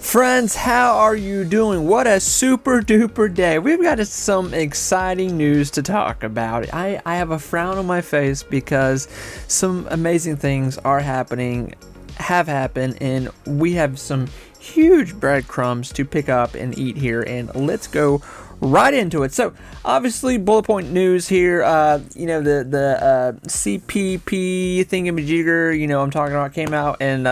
Friends, how are you doing? What a super duper day. We've got some exciting news to talk about. I have a frown on my face because some amazing things are happening, have happened, and we have some huge breadcrumbs to pick up and eat here, and let's go right into it. So obviously bullet point news here, the CPP thingamajigger, I'm talking about, came out, and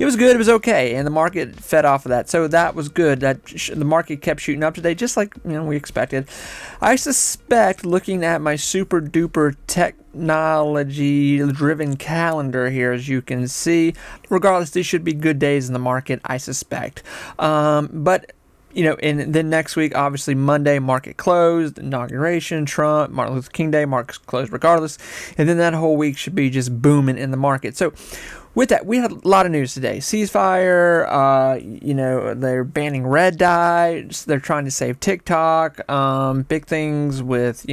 it was good, it was okay, and the market fed off of that, so that was good. That the market kept shooting up today, just like we expected. I suspect, looking at my super duper technology driven calendar here, as you can see, regardless, these should be good days in the market, I suspect. And then next week, obviously Monday, market closed, inauguration, Trump, Martin Luther King Day, markets closed regardless. And then that whole week should be just booming in the market. So with that, we had a lot of news today. Ceasefire, they're banning red dye. They're trying to save TikTok. Big things with,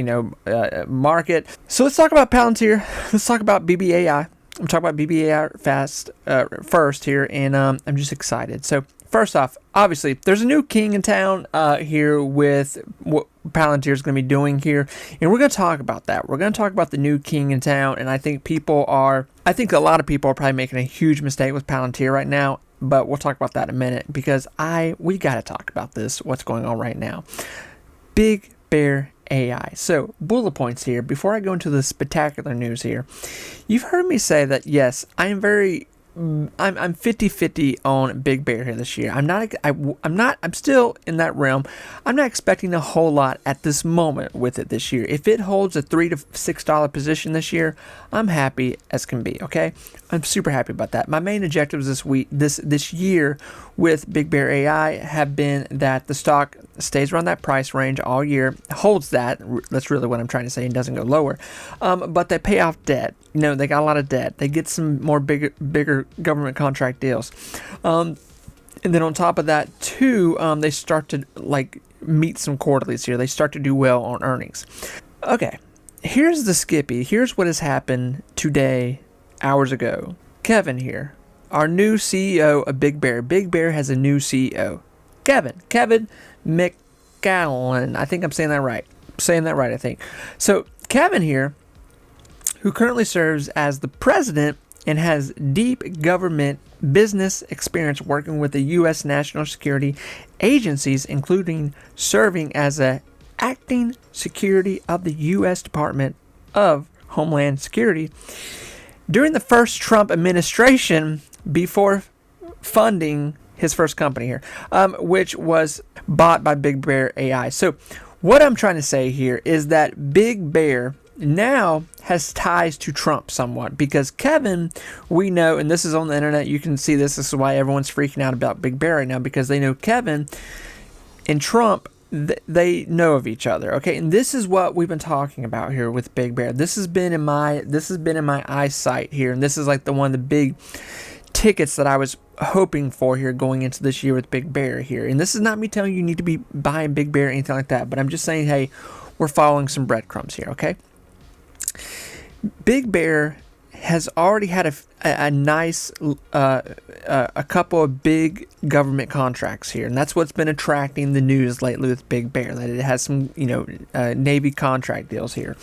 market. So let's talk about Palantir. Let's talk about BigBear.ai. I'm talking about BigBear.ai first here, and I'm just excited. So first off, obviously, there's a new king in town here with what Palantir is going to be doing here, and we're going to talk about that. We're going to talk about the new king in town, and I think a lot of people are probably making a huge mistake with Palantir right now, but we'll talk about that in a minute, because we got to talk about this, what's going on right now. BigBear.ai. So, bullet points here. Before I go into the spectacular news here, you've heard me say that, yes, I'm 50-50 on BigBear here this year. I'm still in that realm. I'm not expecting a whole lot at this moment with it this year. If it holds a $3 to $6 position this year, I'm happy as can be, okay? I'm super happy about that. My main objectives this year with BigBear.ai have been that the stock stays around that price range all year, holds that. That's really what I'm trying to say, and doesn't go lower. But they pay off debt. They got a lot of debt. They get some more bigger government contract deals. And then on top of that, too, they start to meet some quarterlies here. They start to do well on earnings. Okay, here's the Skippy. Here's what has happened today, hours ago. Kevin here, our new CEO of BigBear. BigBear has a new CEO. Kevin McCallum. I think I'm saying that right. I think. So Kevin here, who currently serves as the president and has deep government business experience working with the U.S. national security agencies, including serving as an acting secretary of the U.S. Department of Homeland Security during the first Trump administration, before funding his first company here, which was bought by BigBear.ai. So what I'm trying to say here is that BigBear now has ties to Trump somewhat, because Kevin, we know, and this is on the internet, you can see this is why everyone's freaking out about BigBear right now, because they know Kevin and Trump, they know of each other, okay? And this is what we've been talking about here with BigBear. This has been in my eyesight here, and this is like one of the big tickets that I was hoping for here going into this year with BigBear here. And this is not me telling you need to be buying BigBear or anything like that, but I'm just saying, hey, we're following some breadcrumbs here, okay? BigBear has already had a nice a couple of big government contracts here, and that's what's been attracting the news lately with BigBear, that it has some Navy contract deals here.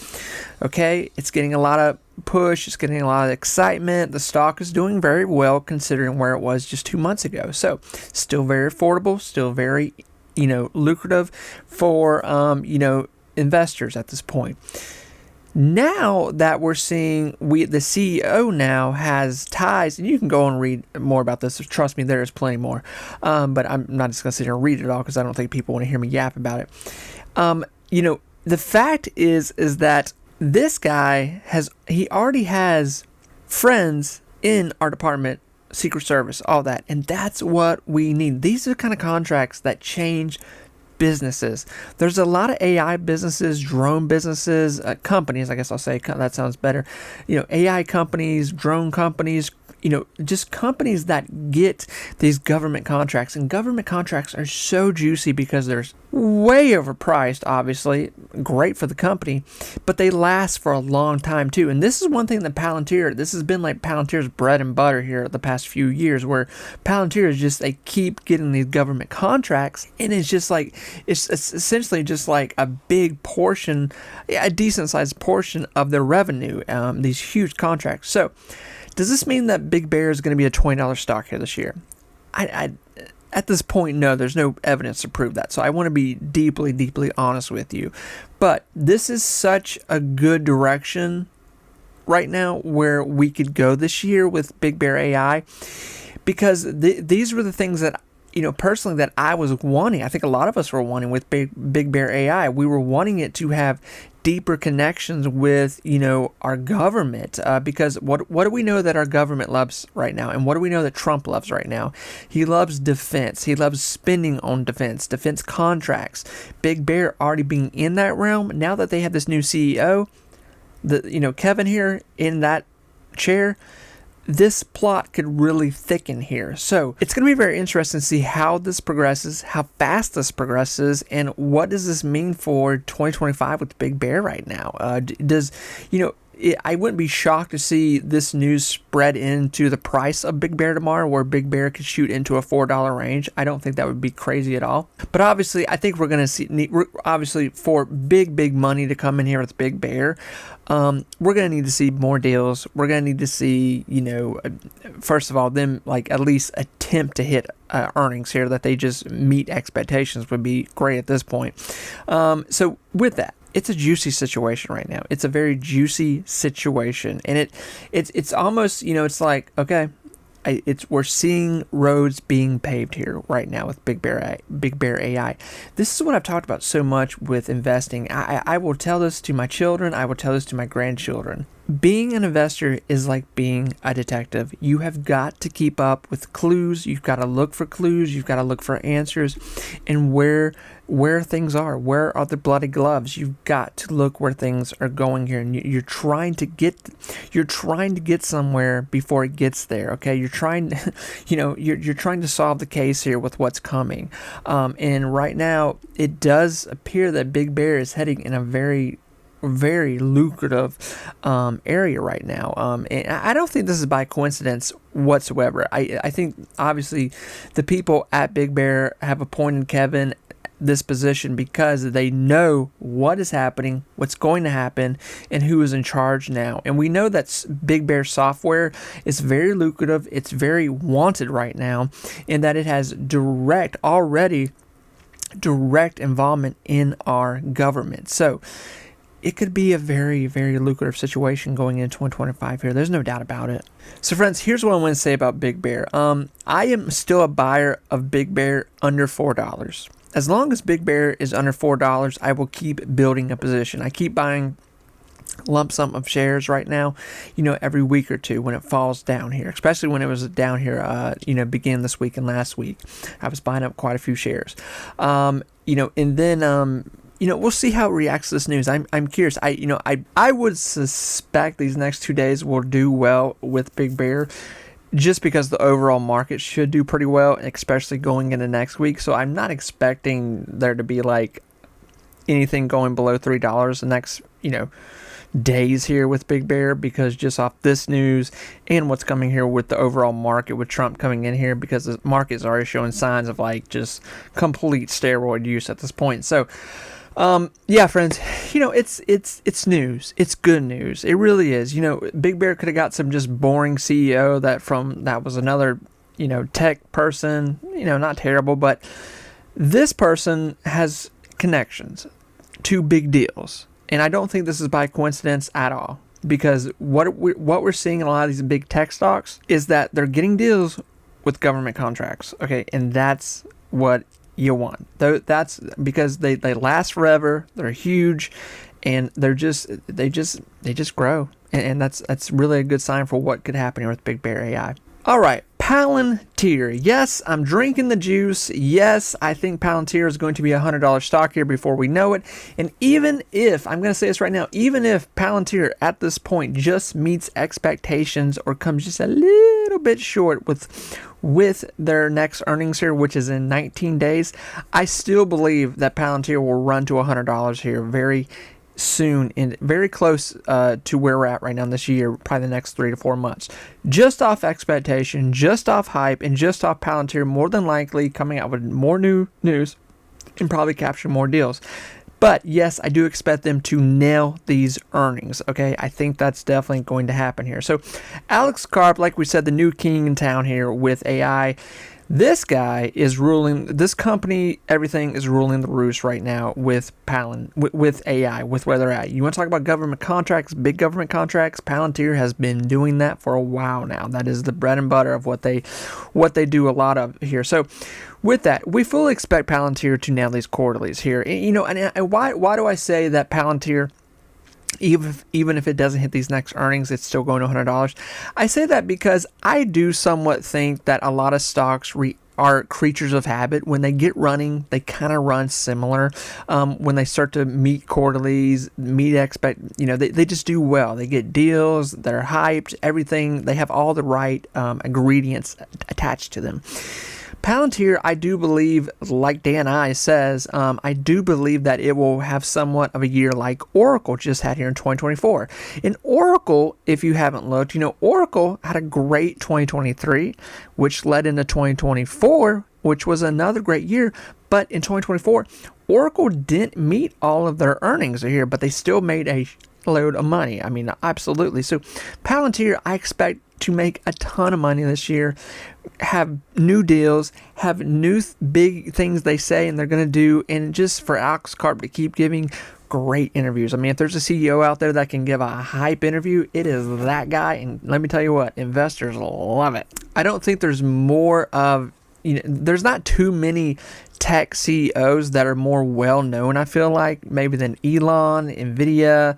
Okay, it's getting a lot of push, it's getting a lot of excitement. The stock is doing very well considering where it was just 2 months ago. So still very affordable, still very lucrative for investors at this point. Now that we're seeing the CEO now has ties, and you can go and read more about this. Trust me, there is plenty more. But I'm not just going to sit here and read it all, because I don't think people want to hear me yap about it. The fact is that this guy already has friends in our department, Secret Service, all that. And that's what we need. These are the kind of contracts that change businesses. There's a lot of AI businesses, drone businesses, companies, I guess I'll say, that sounds better. AI companies, drone companies, just companies that get these government contracts. And government contracts are so juicy because they're way overpriced, obviously. Great for the company, but they last for a long time too. And this is one thing that Palantir, this has been like Palantir's bread and butter here the past few years, where Palantir is just, they keep getting these government contracts, and it's just like, it's essentially just like a big portion, a decent sized portion of their revenue, these huge contracts. So does this mean that Big Bear is going to be a $20 stock here this year? I at this point, no, there's no evidence to prove that. So I want to be deeply, deeply honest with you. But this is such a good direction right now where we could go this year with BigBear.ai, because these were the things that, personally, that I was wanting. I think a lot of us were wanting with BigBear.ai. We were wanting it to have deeper connections with, our government, because what do we know that our government loves right now, and what do we know that Trump loves right now? He loves defense. He loves spending on defense contracts. Big Bear already being in that realm. Now that they have this new CEO, Kevin here in that chair, this plot could really thicken here. So it's going to be very interesting to see how this progresses, how fast this progresses, and what does this mean for 2025 with Big Bear right now. I wouldn't be shocked to see this news spread into the price of Big Bear tomorrow, where Big Bear could shoot into a $4 range. I don't think that would be crazy at all. But obviously, I think we're going to see, obviously, for big money to come in here with Big Bear, we're going to need to see more deals. We're going to need to see, first of all, them like at least attempt to hit earnings here, that they just meet expectations would be great at this point. So with that, it's a juicy situation right now. It's a very juicy situation, and it's almost, it's like, okay, we're seeing roads being paved here right now with BigBear.ai. This is what I've talked about so much with investing. I will tell this to my children. I will tell this to my grandchildren. Being an investor is like being a detective. You have got to keep up with clues. You've got to look for clues. You've got to look for answers, and where things are. Where are the bloody gloves? You've got to look where things are going here, and you're trying to get somewhere before it gets there. Okay, you're trying to solve the case here with what's coming. And right now, it does appear that Big Bear is heading in a very lucrative area right now. And I don't think this is by coincidence whatsoever. I think obviously the people at Big Bear have appointed Kevin this position because they know what is happening, what's going to happen, and who is in charge now. And we know that Big Bear software is very lucrative. It's very wanted right now, and that it has direct involvement in our government. So it could be a very, very lucrative situation going into 2025 here. There's no doubt about it. So friends, here's what I want to say about Big Bear. I am still a buyer of Big Bear under $4. As long as Big Bear is under $4, I will keep building a position. I keep buying lump sum of shares right now, every week or two when it falls down here, especially when it was down here, beginning this week and last week. I was buying up quite a few shares, and then, we'll see how it reacts to this news. I'm curious. I would suspect these next 2 days will do well with Big Bear, just because the overall market should do pretty well, especially going into next week. So I'm not expecting there to be like anything going below $3 the next, days here with Big Bear, because just off this news and what's coming here with the overall market with Trump coming in here, because the market is already showing signs of like just complete steroid use at this point. So yeah, friends, it's news. It's good news. It really is. Big Bear could have got some just boring CEO that was another, tech person, not terrible, but this person has connections to big deals. And I don't think this is by coincidence at all, because what we're seeing in a lot of these big tech stocks is that they're getting deals with government contracts. Okay. And that's what you want. That's because they last forever. They're huge, and they just grow, and that's really a good sign for what could happen here with BigBear.ai. All right, Palantir. Yes, I'm drinking the juice. Yes, I think Palantir is going to be a $100 stock here before we know it. And even if, I'm going to say this right now, even if Palantir at this point just meets expectations or comes just a little little bit short with their next earnings here, which is in 19 days. I still believe that Palantir will run to $100 here very soon, and very close to where we're at right now this year, probably the next 3 to 4 months. Just off expectation, just off hype, and just off Palantir more than likely coming out with more new news and probably capture more deals. But yes, I do expect them to nail these earnings. Okay, I think that's definitely going to happen here. So Alex Karp, like we said, the new king in town here with AI. This guy is ruling, this company, everything is ruling the roost right now with with AI, with where they're at. You want to talk about government contracts, big government contracts? Palantir has been doing that for a while now. That is the bread and butter of what they do a lot of here. So with that, we fully expect Palantir to nail these quarterlies here. You know, and why do I say that Palantir, even if it doesn't hit these next earnings, it's still going to $100? I say that because I do somewhat think that a lot of stocks are creatures of habit. When they get running, they kind of run similar. When they start to meet quarterlies, they just do well. They get deals, they're hyped, everything. They have all the right ingredients attached to them. Palantir, I do believe, like Dan I says, I do believe that it will have somewhat of a year like Oracle just had here in 2024. In Oracle, if you haven't looked, Oracle had a great 2023, which led into 2024, which was another great year. But in 2024, Oracle didn't meet all of their earnings here, but they still made a load of money. I mean, absolutely. So Palantir, I expect to make a ton of money this year, have new deals, have new big things they say and they're going to do, and just for Alex Karp to keep giving great interviews. I mean, if there's a CEO out there that can give a hype interview, it is that guy, and let me tell you what, investors love it. I don't think there's more of, there's not too many tech CEOs that are more well-known, I feel like, maybe than Elon, NVIDIA,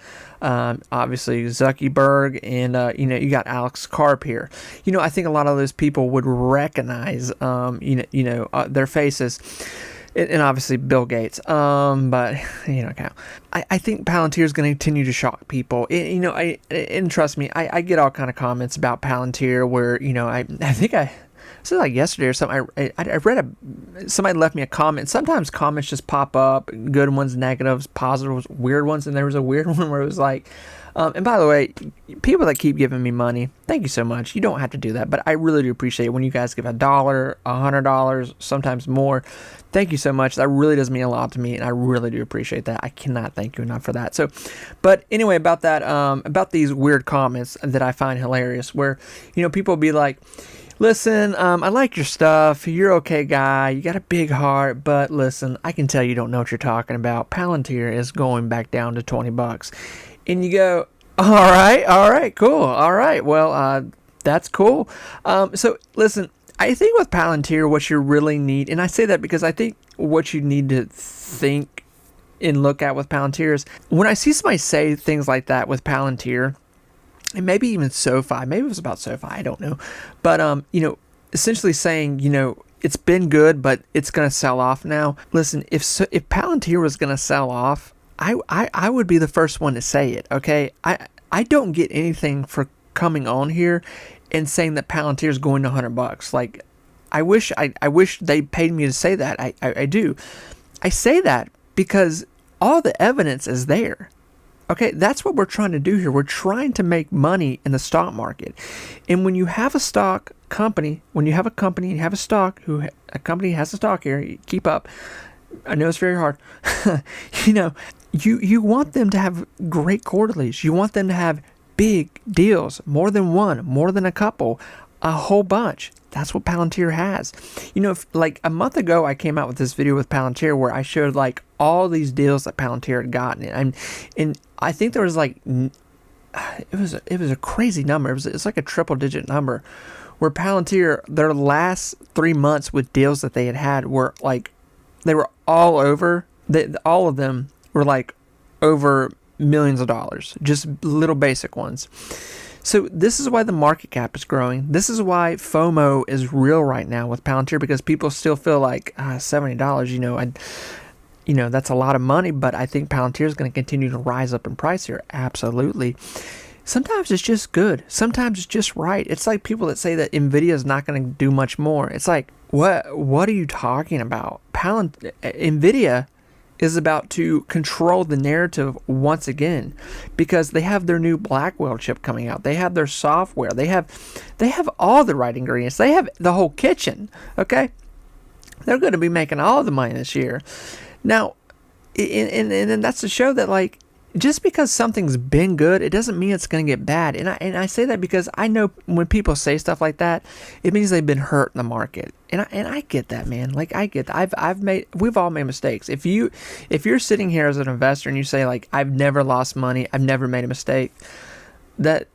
obviously Zuckerberg, and, you got Alex Karp here. I think a lot of those people would recognize, their faces, and obviously Bill Gates. But, I think Palantir is going to continue to shock people. And trust me, I get all kind of comments about Palantir where, I think so like yesterday or something, I read somebody left me a comment. Sometimes comments just pop up, good ones, negatives, positives, weird ones, and there was a weird one where it was like, and by the way, people that keep giving me money, thank you so much. You don't have to do that, but I really do appreciate it when you guys give $1, $100, sometimes more. Thank you so much. That really does mean a lot to me, and I really do appreciate that. I cannot thank you enough for that. So, but anyway, about that, about these weird comments that I find hilarious, where people will be like, listen, I like your stuff. You're okay, guy. You got a big heart, but listen, I can tell you don't know what you're talking about. Palantir is going back down to $20. And you go, all right, cool. All right, well, that's cool. So listen, I think with Palantir, what you really need, and I say that because I think what you need to think and look at with Palantir is, when I see somebody say things like that with Palantir, and maybe even SoFi, maybe it was about SoFi, I don't know. But, essentially saying, it's been good, but it's going to sell off now. Listen, if Palantir was going to sell off, I would be the first one to say it, okay? I don't get anything for coming on here and saying that Palantir is going to $100. Like, I wish they paid me to say that. I do. I say that because all the evidence is there. Okay, that's what we're trying to do here. We're trying to make money in the stock market. And when you have a company has a stock here, you keep up. I know it's very hard. You want them to have great quarterlies. You want them to have big deals, more than one, more than a couple, a whole bunch. That's what Palantir has. Like a month ago, I came out with this video with Palantir where I showed like all these deals that Palantir had gotten, and I think there was like, it was a crazy number. It's like a triple digit number, where Palantir, their last 3 months with deals that they had were like, they were all over. All of them were like over millions of dollars, just little basic ones. So this is why the market cap is growing. This is why FOMO is real right now with Palantir, because people still feel like $70, that's a lot of money, but I think Palantir is going to continue to rise up in price here. Absolutely. sometimes it's just good. Sometimes it's just right. It's like people that say that Nvidia is not going to do much more. It's like, what are you talking about? Nvidia is about to control the narrative once again, because they have their new Blackwell chip coming out. They have their software. They have all the right ingredients. They have the whole kitchen. Okay, they're going to be making all the money this year. Now, and that's to show that, like, just because something's been good, it doesn't mean it's going to get bad. And I say that because I know when people say stuff like that, it means they've been hurt in the market. And I get that, man. Like, I get that. We've all made mistakes. If you're sitting here as an investor and you say, like, I've never lost money, I've never made a mistake, that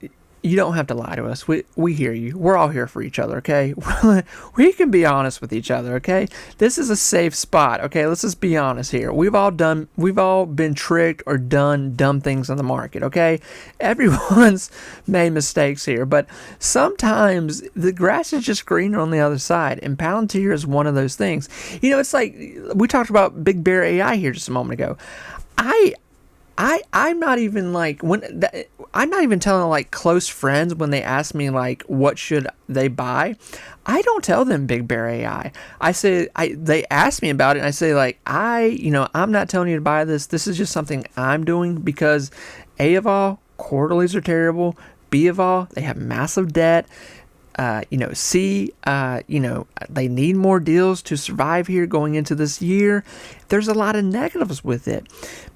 you don't have to lie to us. We hear you. We're all here for each other, okay? We can be honest with each other, okay? This is a safe spot, okay? Let's just be honest here. We've all been tricked or done dumb things in the market, okay? Everyone's made mistakes here, but sometimes the grass is just greener on the other side, and Palantir is one of those things. You know, it's like we talked about BigBear.ai here just a moment ago. I'm not even like I'm not even telling like close friends when they ask me like what should they buy. I don't tell them BigBear.ai. I say they ask me about it and I say like I'm not telling you to buy this. This is just something I'm doing because A of all, quarterlies are terrible. B of all, they have massive debt. C, they need more deals to survive here going into this year. There's a lot of negatives with it.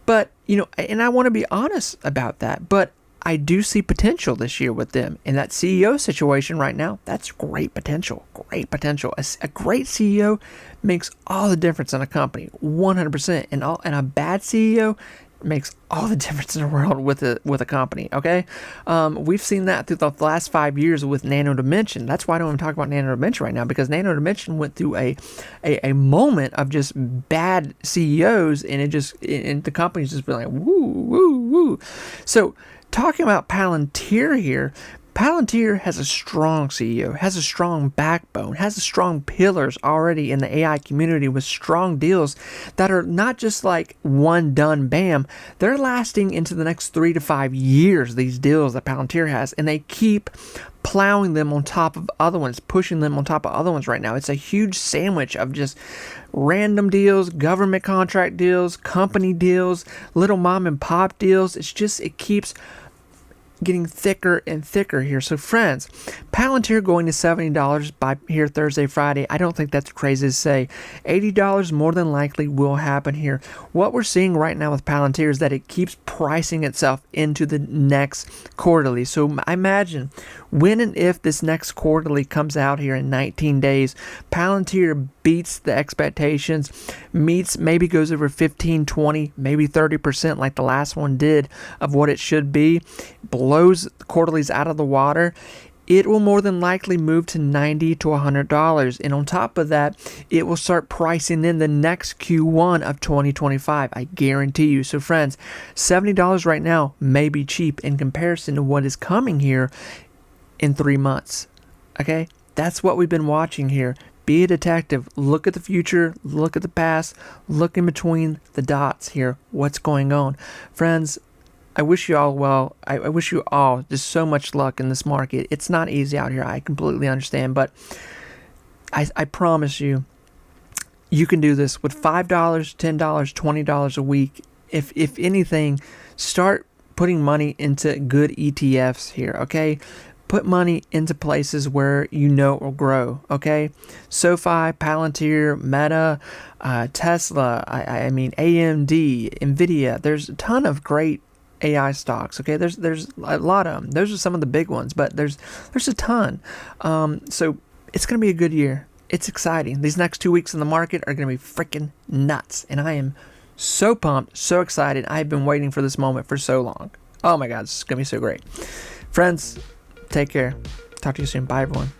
But, and I want to be honest about that. But I do see potential this year with them. In that CEO situation right now, that's great potential. Great potential. A great CEO makes all the difference in a company, 100%. And a bad CEO makes all the difference in the world with a company, okay? We've seen that through the last 5 years with Nano Dimension. That's why I don't even talk about Nano Dimension right now, because Nano Dimension went through a moment of just bad CEOs, and the company's just been like, woo, woo, woo. So talking about Palantir here, Palantir has a strong CEO, has a strong backbone, has strong pillars already in the AI community with strong deals that are not just like one done bam. They're lasting into the next 3 to 5 years, these deals that Palantir has, and they keep plowing them on top of other ones, pushing them on top of other ones right now. It's a huge sandwich of just random deals, government contract deals, company deals, little mom and pop deals. It keeps getting thicker and thicker here. So friends, Palantir going to $70 by here Thursday, Friday. I don't think that's crazy to say. $80 more than likely will happen here. What we're seeing right now with Palantir is that it keeps pricing itself into the next quarterly. So I imagine when and if this next quarterly comes out here in 19 days, Palantir beats the expectations, maybe goes over 15, 20, maybe 30% like the last one did of what it should be, blows the quarterlies out of the water, it will more than likely move to $90 to $100. And on top of that, it will start pricing in the next Q1 of 2025. I guarantee you. So friends, $70 right now may be cheap in comparison to what is coming here in 3 months. Okay? That's what we've been watching here. Be a detective. Look at the future. Look at the past. Look in between the dots here. What's going on? Friends, I wish you all well. I wish you all just so much luck in this market. It's not easy out here. I completely understand. But I promise you, you can do this with $5, $10, $20 a week. If anything, start putting money into good ETFs here, okay? Put money into places where you know it will grow, okay? SoFi, Palantir, Meta, Tesla, I mean AMD, Nvidia. There's a ton of great AI stocks, okay? There's a lot of them. Those are some of the big ones, but there's a ton. So it's going to be a good year. It's exciting. These next 2 weeks in the market are going to be freaking nuts, and I am so pumped, so excited. I've been waiting for this moment for so long. Oh my God, this is going to be so great. Friends, take care. Talk to you soon. Bye, everyone.